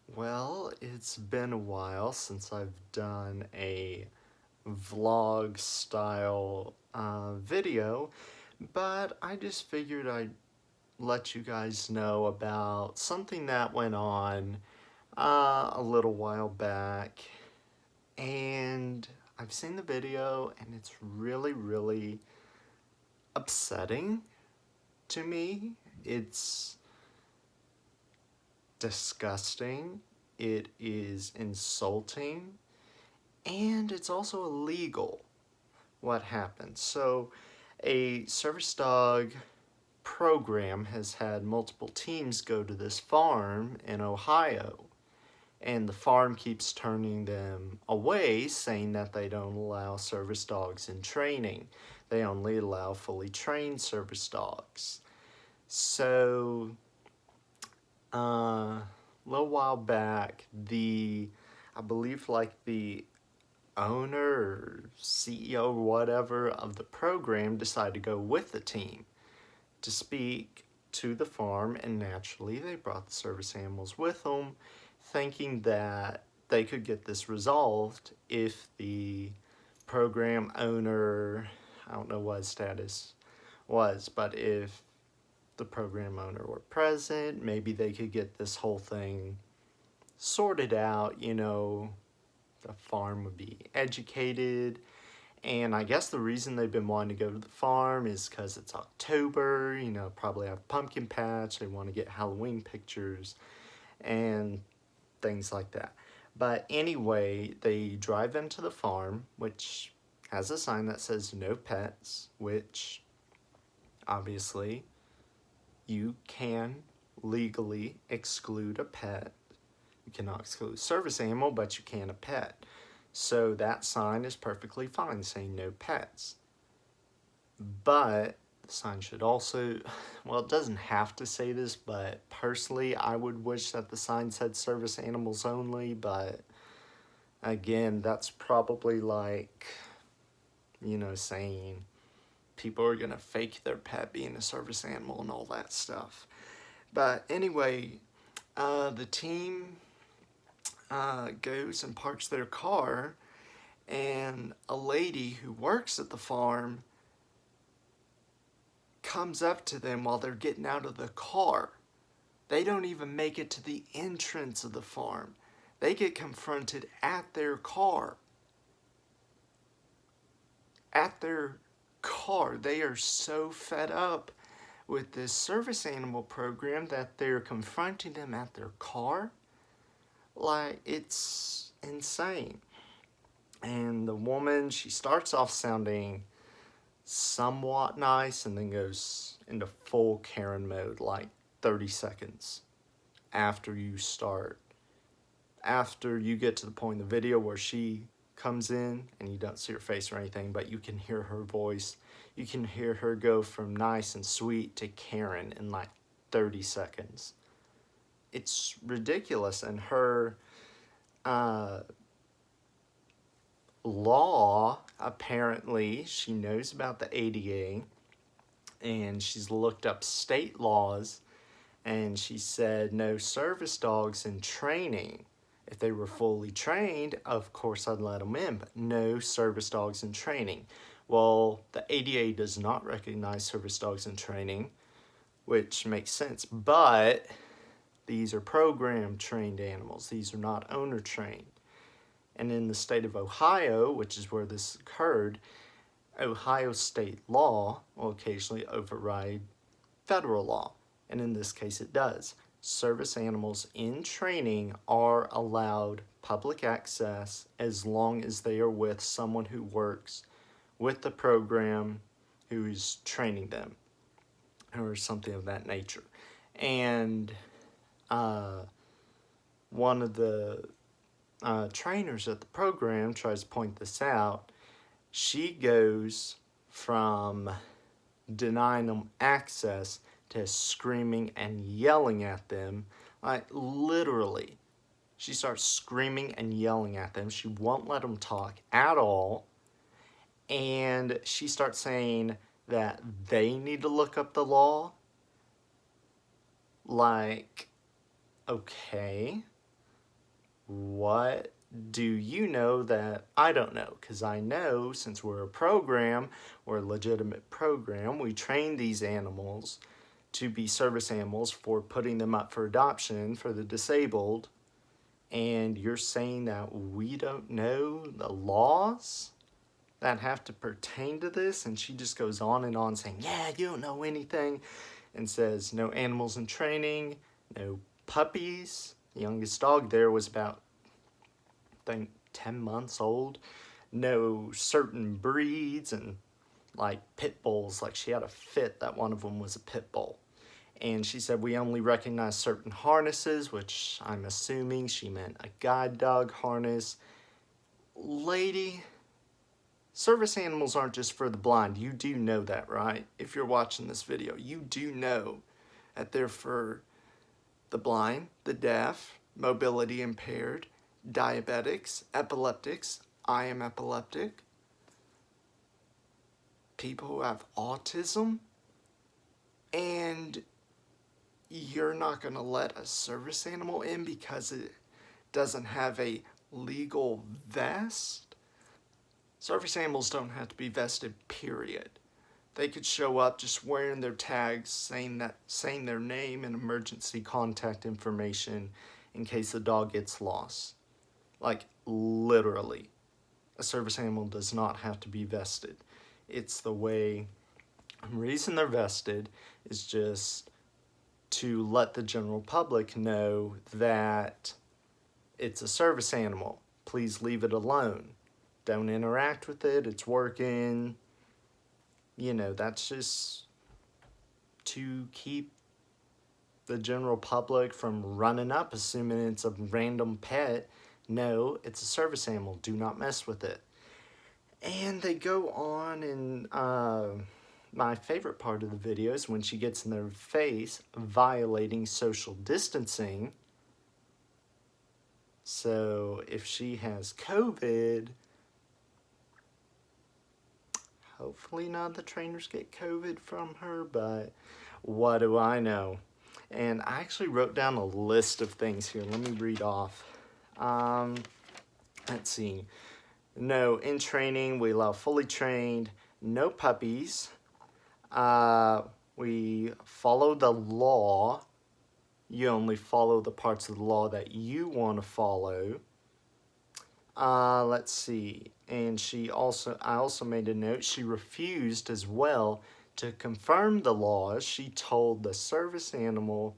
Well, it's been a while since I've done a vlog style video, but I just figured I'd let you guys know about something that went on a little while back. And I've seen the video and it's really upsetting to me. It's disgusting. It is insulting. And it's also illegal what happened. So a service dog program has had multiple teams go to this farm in Ohio. And the farm keeps turning them away, saying that they don't allow service dogs in training. They only allow fully trained service dogs. So, a little while back, I believe the owner or CEO or whatever of the program decided to go with the team to speak to the farm, and naturally they brought the service animals with them, thinking that they could get this resolved if the program owner, I don't know what his status was, but if the program owner were present, maybe they could get this whole thing sorted out, the farm would be educated. And I guess the reason they've been wanting to go to the farm is because it's October, probably have a pumpkin patch, they want to get Halloween pictures and things like that. But anyway, they drive them to the farm, which has a sign that says no pets, which obviously you can legally exclude a pet. You cannot exclude a service animal, but you can a pet. So that sign is perfectly fine saying no pets. But the sign should also, well, it doesn't have to say this, but personally, I would wish that the sign said service animals only. But again, that's probably like, saying people are going to fake their pet being a service animal and all that stuff. But anyway, the team goes and parks their car, and a lady who works at the farm comes up to them while they're getting out of the car. They don't even make it to the entrance of the farm. They get confronted at their car. At their car. They are so fed up with this service animal program that they're confronting them at their car. Like, it's insane. And the woman, she starts off sounding somewhat nice and then goes into full Karen mode like 30 seconds after you start. After you get to the point in the video where she comes in and you don't see her face or anything, but you can hear her voice. You can hear her go from nice and sweet to Karen in like 30 seconds. It's ridiculous. And her law, apparently, she knows about the ADA and she's looked up state laws, and she said no service dogs in training. If they were fully trained, of course I'd let them in, but no service dogs in training. Well, the ADA does not recognize service dogs in training, which makes sense, but these are program trained animals. These are not owner trained. And in the state of Ohio, which is where this occurred, Ohio state law will occasionally override federal law. And in this case it does. Service animals in training are allowed public access as long as they are with someone who works with the program who is training them or something of that nature. And one of the trainers at the program tries to point this out. She goes from denying them access to screaming and yelling at them. Like, literally, she starts screaming and yelling at them. She won't let them talk at all. And she starts saying that they need to look up the law. Like, okay. what do you know that I don't know? Because I know, since we're a legitimate program, we train these animals to be service animals for putting them up for adoption for the disabled. And you're saying that we don't know the laws that have to pertain to this? And she just goes on and on saying, yeah, you don't know anything, and says no animals in training, no puppies. The youngest dog there was about, I think, 10 months old. No certain breeds, and like pit bulls, like she had a fit that one of them was a pit bull. And she said we only recognize certain harnesses, which I'm assuming she meant a guide dog harness. Lady, service animals aren't just for the blind. You do know that, right? If you're watching this video, you do know that they're for the blind, the deaf, mobility impaired, diabetics, epileptics. I am epileptic. People who have autism. And you're not going to let a service animal in because it doesn't have a legal vest? Service animals don't have to be vested, period. They could show up just wearing their tags, saying their name and emergency contact information in case the dog gets lost. Like, literally. A service animal does not have to be vested. It's the reason they're vested is just to let the general public know that it's a service animal. Please leave it alone. Don't interact with it. It's working. You know, that's just to keep the general public from running up assuming it's a random pet. No, it's a service animal. Do not mess with it. And they go on, and my favorite part of the video is when she gets in their face violating social distancing. So if she has COVID, hopefully none of the trainers get COVID from her, but what do I know? And I actually wrote down a list of things here. Let me read off. Let's see. No, in training, we allow fully trained, no puppies. We follow the law. You only follow the parts of the law that you want to follow. Let's see. And I also made a note, she refused as well to confirm the laws. She told the service animal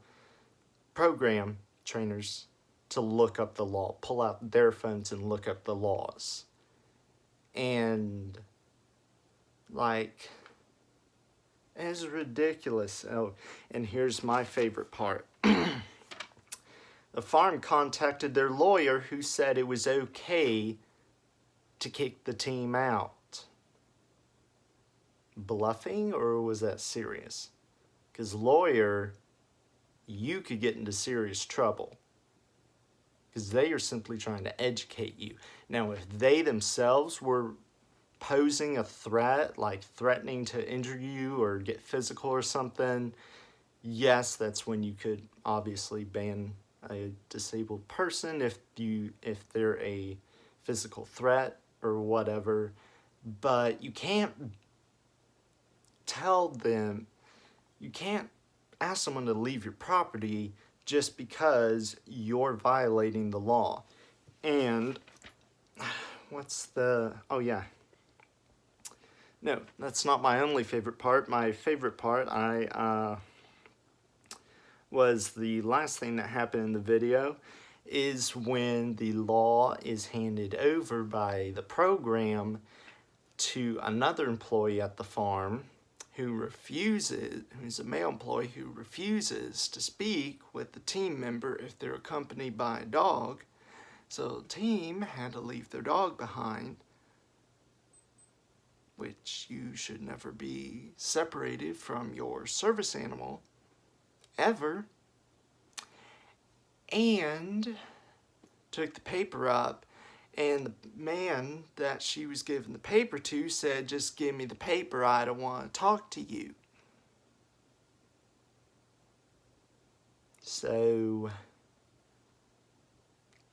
program trainers to look up the law, pull out their phones and look up the laws. And, like, it's ridiculous. Oh, and here's my favorite part. The farm contacted their lawyer, who said it was okay to kick the team out. Bluffing, or was that serious? Because lawyer, you could get into serious trouble. Because they are simply trying to educate you. Now, if they themselves were posing a threat, like threatening to injure you or get physical or something, yes, that's when you could obviously ban a disabled person if they're a physical threat or whatever. But you can't you can't ask someone to leave your property just because you're violating the law. And oh yeah. No, that's not my only favorite part. My favorite part, was the last thing that happened in the video, is when the law is handed over by the program to another employee at the farm who's a male employee who refuses to speak with the team member if they're accompanied by a dog. So the team had to leave their dog behind, which you should never be separated from your service animal, ever. And took the paper up, and the man that she was giving the paper to said, "Just give me the paper, I don't want to talk to you." So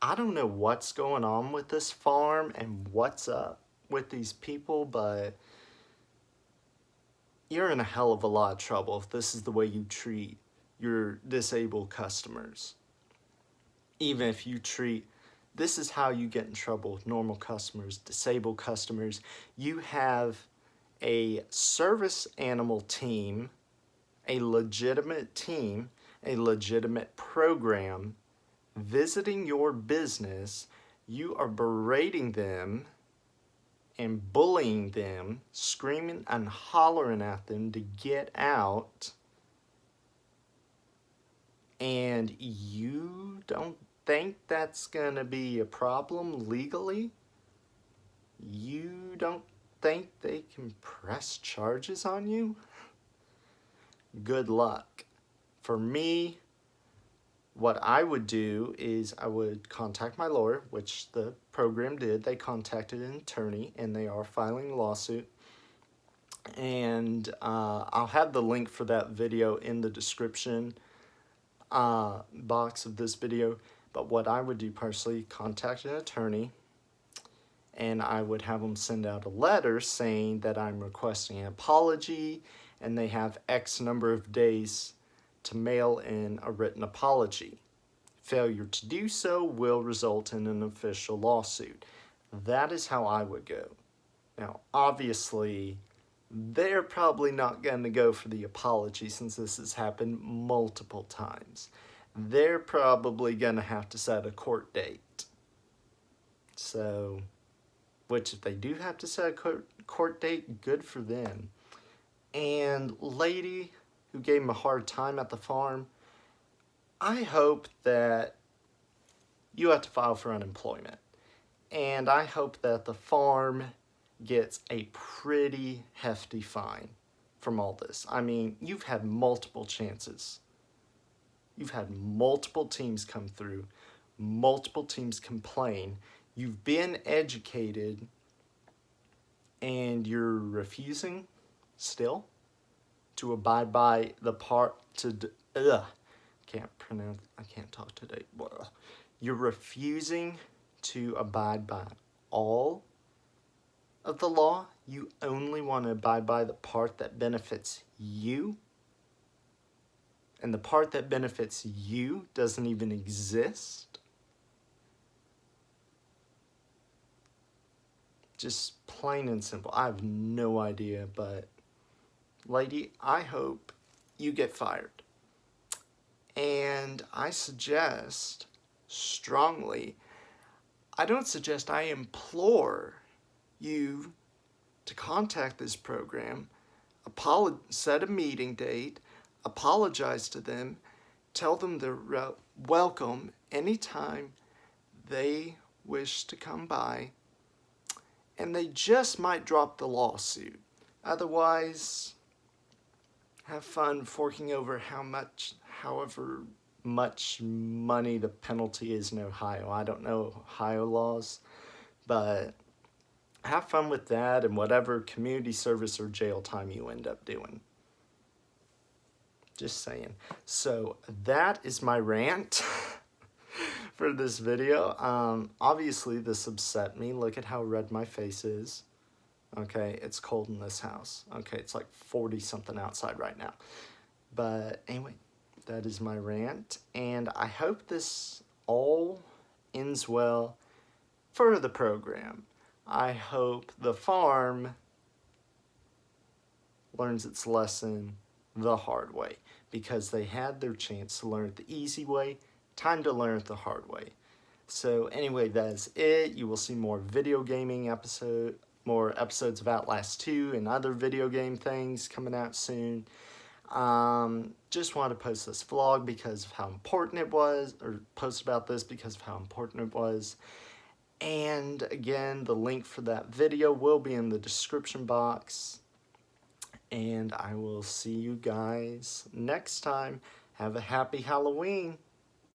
I don't know what's going on with this farm and what's up with these people, but you're in a hell of a lot of trouble if this is the way you treat your disabled customers. Even if you treat, this is how you get in trouble with normal customers, disabled customers. You have a service animal team, a legitimate team, a legitimate program visiting your business. You are berating them and bullying them, screaming and hollering at them to get out, and you don't think that's gonna be a problem legally? You don't think they can press charges on you? Good luck. For me, what I would do is I would contact my lawyer, which the program did. They contacted an attorney and they are filing a lawsuit. And I'll have the link for that video in the description box of this video. But what I would do personally, contact an attorney, and I would have them send out a letter saying that I'm requesting an apology, and they have X number of days to mail in a written apology. Failure to do so will result in an official lawsuit. That is how I would go. Now, obviously, they're probably not going to go for the apology since this has happened multiple times. They're probably going to have to set a court date. So, which if they do have to set a court date, good for them. And lady who gave him a hard time at the farm, I hope that you have to file for unemployment. And I hope that the farm gets a pretty hefty fine from all this. I mean, you've had multiple chances. You've had multiple teams come through, multiple teams complain. You've been educated and you're refusing still to abide by the I can't talk today. You're refusing to abide by all of the law. You only want to abide by the part that benefits you. And the part that benefits you doesn't even exist. Just plain and simple. I have no idea, but lady, I hope you get fired. And I suggest strongly, I don't suggest, I implore you to contact this program, set a meeting date, apologize to them, tell them they're welcome anytime they wish to come by, and they just might drop the lawsuit. Otherwise, have fun forking over however much money the penalty is in Ohio. I don't know Ohio laws, but have fun with that and whatever community service or jail time you end up doing. Just saying. So that is my rant for this video. Obviously this upset me. Look at how red my face is. Okay, it's cold in this house. Okay, it's like 40 something outside right now. But anyway, that is my rant. And I hope this all ends well for the program. I hope the farm learns its lesson the hard way, because they had their chance to learn it the easy way. Time to learn it the hard way. So anyway, that's it. You will see more video gaming more episodes of Outlast 2 and other video game things coming out soon. Just wanted to post this vlog because of how important it was, or post about this because of how important it was. And again, the link for that video will be in the description box. And I will see you guys next time. Have a happy Halloween.